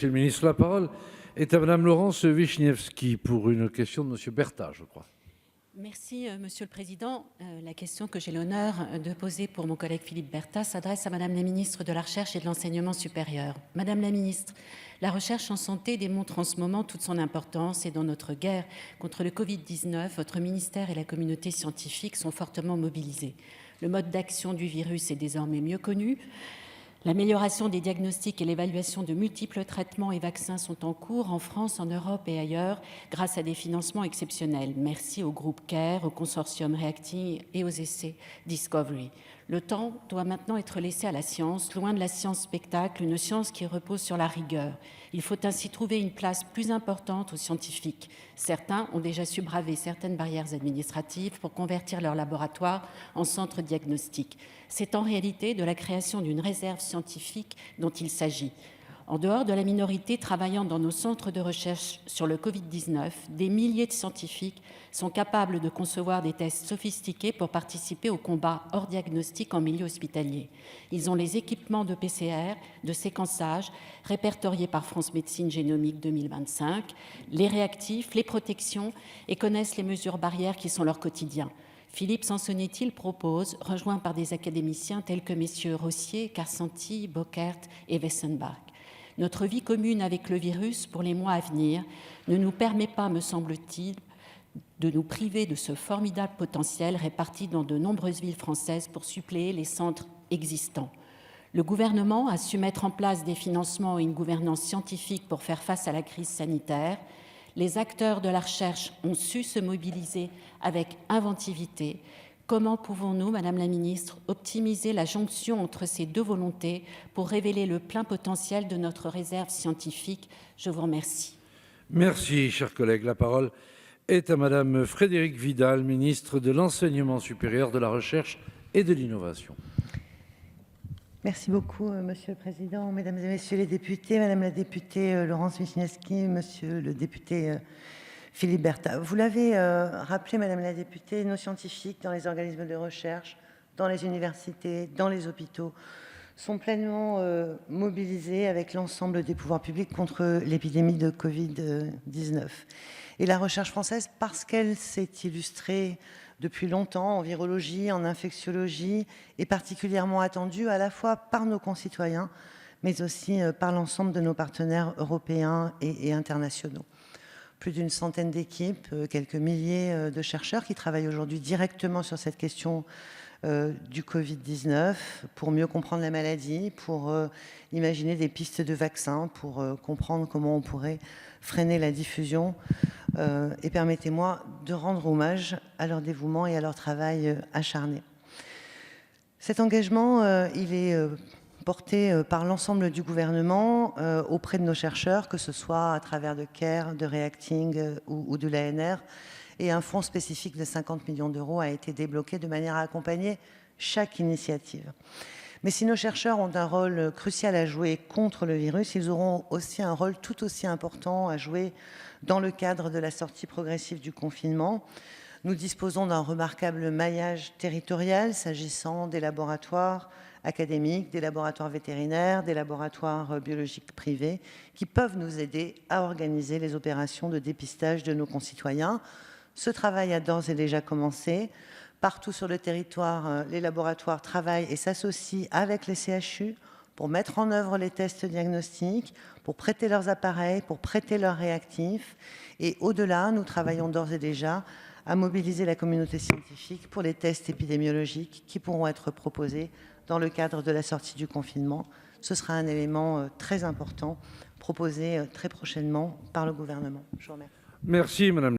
Monsieur le ministre, la parole est à Madame Laurence Vichnievsky pour une question de Monsieur Bertha, je crois. Merci, Monsieur le Président. La question que j'ai l'honneur de poser pour mon collègue Philippe Bertha s'adresse à Madame la Ministre de la Recherche et de l'Enseignement supérieur. Madame la Ministre, la recherche en santé démontre en ce moment toute son importance et dans notre guerre contre le Covid-19, votre ministère et la communauté scientifique sont fortement mobilisés. Le mode d'action du virus est désormais mieux connu. L'amélioration des diagnostics et l'évaluation de multiples traitements et vaccins sont en cours en France, en Europe et ailleurs grâce à des financements exceptionnels. Merci au groupe CARE, au consortium Reacting et aux essais Discovery. Le temps doit maintenant être laissé à la science, loin de la science spectacle, une science qui repose sur la rigueur. Il faut ainsi trouver une place plus importante aux scientifiques. Certains ont déjà su braver certaines barrières administratives pour convertir leur laboratoire en centre diagnostic. C'est en réalité de la création d'une réserve scientifique dont il s'agit. En dehors de la minorité travaillant dans nos centres de recherche sur le Covid-19, des milliers de scientifiques sont capables de concevoir des tests sophistiqués pour participer au combat hors diagnostic en milieu hospitalier. Ils ont les équipements de PCR, de séquençage, répertoriés par France Médecine Génomique 2025, les réactifs, les protections et connaissent les mesures barrières qui sont leur quotidien. Philippe Sansonetti propose, rejoint par des académiciens tels que messieurs Rossier, Carsanti, Bockert et Wessenbach. Notre vie commune avec le virus pour les mois à venir ne nous permet pas, me semble-t-il, de nous priver de ce formidable potentiel réparti dans de nombreuses villes françaises pour suppléer les centres existants. Le gouvernement a su mettre en place des financements et une gouvernance scientifique pour faire face à la crise sanitaire. Les acteurs de la recherche ont su se mobiliser avec inventivité. Comment pouvons-nous, Madame la Ministre, optimiser la jonction entre ces deux volontés pour révéler le plein potentiel de notre réserve scientifique? Je vous remercie. Merci, chers collègues. La parole est à Madame Frédérique Vidal, ministre de l'Enseignement supérieur, de la Recherche et de l'Innovation. Merci beaucoup, Monsieur le Président, Mesdames et Messieurs les députés, Madame la députée Laurence Vichnievsky, Monsieur le député Philippe Bertha. Vous l'avez rappelé, Madame la députée, nos scientifiques dans les organismes de recherche, dans les universités, dans les hôpitaux, sont pleinement mobilisés avec l'ensemble des pouvoirs publics contre l'épidémie de Covid-19. Et la recherche française, parce qu'elle s'est illustrée depuis longtemps en virologie, en infectiologie, est particulièrement attendue à la fois par nos concitoyens, mais aussi par l'ensemble de nos partenaires européens et internationaux. Plus d'une centaine d'équipes, quelques milliers de chercheurs qui travaillent aujourd'hui directement sur cette question du Covid-19 pour mieux comprendre la maladie, pour imaginer des pistes de vaccins, pour comprendre comment on pourrait freiner la diffusion. Et permettez-moi de rendre hommage à leur dévouement et à leur travail acharné. Cet engagement, il est porté par l'ensemble du gouvernement auprès de nos chercheurs, que ce soit à travers de CARE, de Reacting ou de l'ANR. Et un fonds spécifique de 50 millions d'euros a été débloqué de manière à accompagner chaque initiative. Mais si nos chercheurs ont un rôle crucial à jouer contre le virus, ils auront aussi un rôle tout aussi important à jouer dans le cadre de la sortie progressive du confinement. Nous disposons d'un remarquable maillage territorial s'agissant des laboratoires académiques, des laboratoires vétérinaires, des laboratoires biologiques privés, qui peuvent nous aider à organiser les opérations de dépistage de nos concitoyens. Ce travail a d'ores et déjà commencé. Partout sur le territoire, les laboratoires travaillent et s'associent avec les CHU pour mettre en œuvre les tests diagnostiques, pour prêter leurs appareils, pour prêter leurs réactifs. Et au-delà, nous travaillons d'ores et déjà à mobiliser la communauté scientifique pour les tests épidémiologiques qui pourront être proposés dans le cadre de la sortie du confinement. Ce sera un élément très important proposé très prochainement par le gouvernement. Je vous remercie. Merci, Madame.